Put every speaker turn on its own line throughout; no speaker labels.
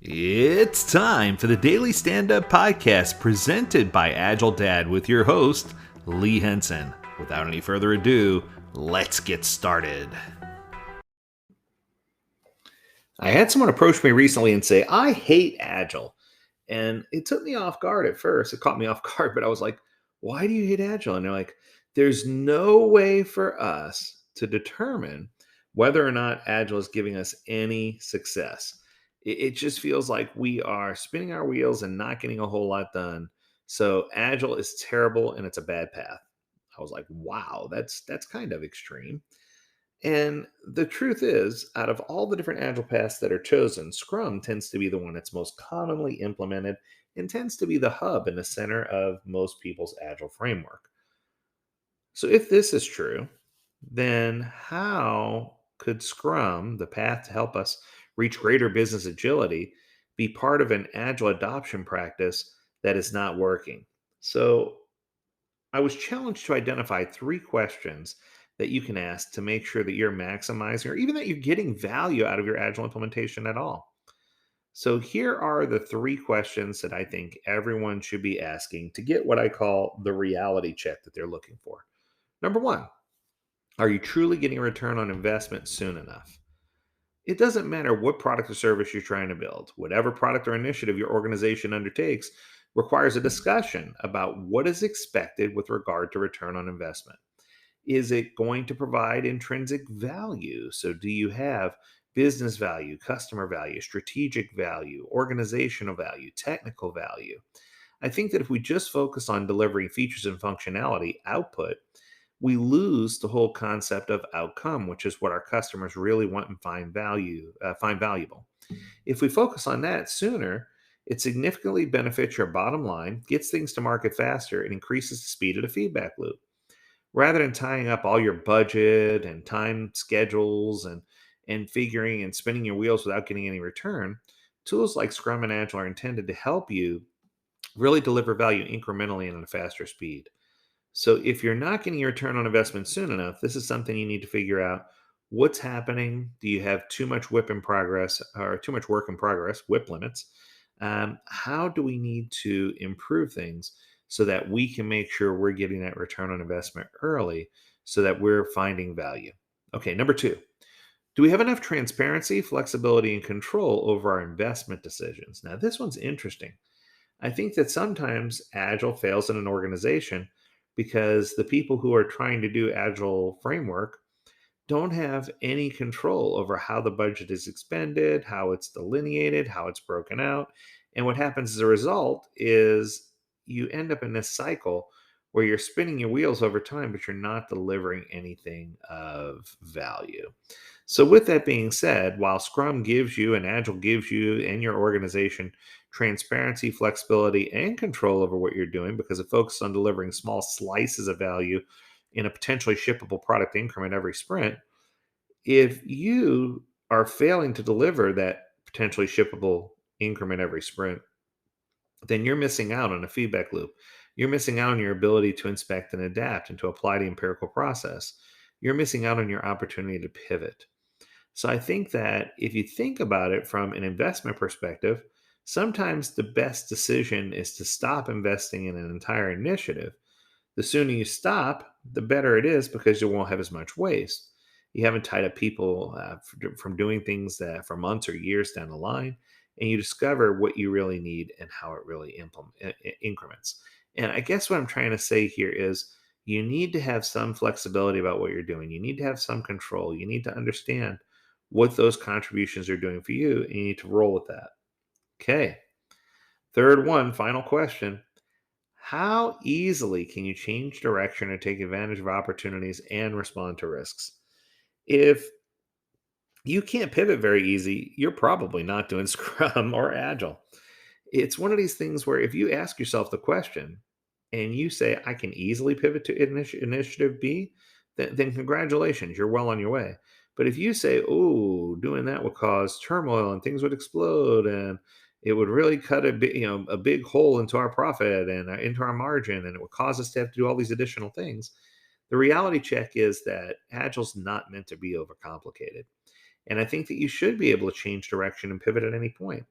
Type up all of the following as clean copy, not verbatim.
It's time for the Daily Stand Up Podcast presented by Agile Dad with your host, Lee Henson. Without any further ado, let's get started. I had someone approach me recently and say, I hate Agile. And it took me off guard at first. It caught me off guard, but I was like, why do you hate Agile? And they're like, there's no way for us to determine whether or not Agile is giving us any success. It just feels like we are spinning our wheels and not getting a whole lot done. So Agile is terrible and it's a bad path. I was like, wow, that's kind of extreme. And the truth is, out of all the different agile paths that are chosen, Scrum tends to be the one that's most commonly implemented and tends to be the hub in the center of most people's agile framework. So, if this is true, then how could Scrum, the path to help us reach greater business agility, be part of an agile adoption practice that is not working? So, I was challenged to identify three questions that you can ask to make sure that you're maximizing or even that you're getting value out of your Agile implementation at all. So, here are the three questions that I think everyone should be asking to get what I call the reality check that they're looking for. Number one, are you truly getting a return on investment soon enough? It doesn't matter what product or service you're trying to build. Whatever product or initiative your organization undertakes requires a discussion about what is expected with regard to return on investment. Is it going to provide intrinsic value? So, do you have business value, customer value, strategic value, organizational value, technical value? I think that if we just focus on delivering features and functionality output, we lose the whole concept of outcome, which is what our customers really want and find valuable. If we focus on that sooner, it significantly benefits your bottom line, gets things to market faster, and increases the speed of the feedback loop. Rather than tying up all your budget and time schedules and figuring and spinning your wheels without getting any return, tools like Scrum and Agile are intended to help you really deliver value incrementally and at a faster speed. So if you're not getting your return on investment soon enough, this is something you need to figure out. What's happening? Do you have too much whip in progress or too much work in progress, whip limits? How do we need to improve things so that we can make sure we're getting that return on investment early so that we're finding value? Okay, number two, do we have enough transparency, flexibility, and control over our investment decisions? Now, this one's interesting. I think that sometimes Agile fails in an organization because the people who are trying to do Agile framework don't have any control over how the budget is expended, how it's delineated, how it's broken out. And what happens as a result is you end up in this cycle where you're spinning your wheels over time, but you're not delivering anything of value. So, with that being said, while Scrum gives you and Agile gives you and your organization transparency, flexibility, and control over what you're doing because it focuses on delivering small slices of value in a potentially shippable product increment every sprint, if you are failing to deliver that potentially shippable increment every sprint, then you're missing out on a feedback loop. You're missing out on your ability to inspect and adapt and to apply the empirical process. You're missing out on your opportunity to pivot. So I think that if you think about it from an investment perspective, sometimes the best decision is to stop investing in an entire initiative. The sooner you stop, the better it is because you won't have as much waste. You haven't tied up people from doing things that for months or years down the line, and you discover what you really need and how it really increments. And I guess what I'm trying to say here is you need to have some flexibility about what you're doing. You need to have some control. You need to understand what those contributions are doing for you, and you need to roll with that. Okay. Third one, final question. How easily can you change direction or take advantage of opportunities and respond to risks? If you can't pivot very easy, you're probably not doing Scrum or Agile. It's one of these things where if you ask yourself the question and you say, I can easily pivot to initiative B, then congratulations, you're well on your way. But if you say, oh, doing that would cause turmoil and things would explode and it would really cut a big hole into our profit and into our margin, and it would cause us to have to do all these additional things. The reality check is that Agile's not meant to be overcomplicated. And I think that you should be able to change direction and pivot at any point.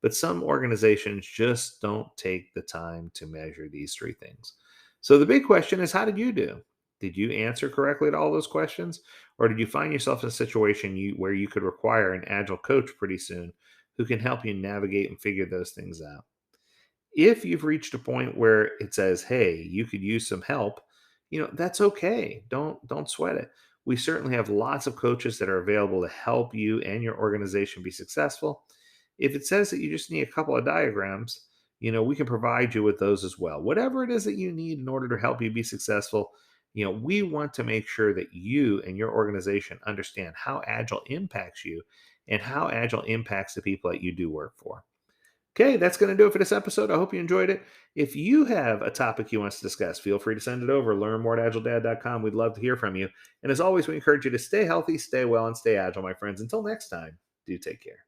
but some organizations just don't take the time to measure these three things. So the big question is, how did you do? Did you answer correctly to all those questions? Or did you find yourself in a situation where you could require an agile coach pretty soon who can help you navigate and figure those things out? If you've reached a point where it says, "Hey, you could use some help," that's okay. Don't sweat it. We certainly have lots of coaches that are available to help you and your organization be successful. If it says that you just need a couple of diagrams, we can provide you with those as well. Whatever it is that you need in order to help you be successful, we want to make sure that you and your organization understand how agile impacts you and how agile impacts the people that you do work for. Okay, that's going to do it for this episode. I hope you enjoyed it. If you have a topic you want us to discuss, feel free to send it over. Learn more at agiledad.com. We'd love to hear from you. And as always, we encourage you to stay healthy, stay well, and stay agile, my friends. Until next time, do take care.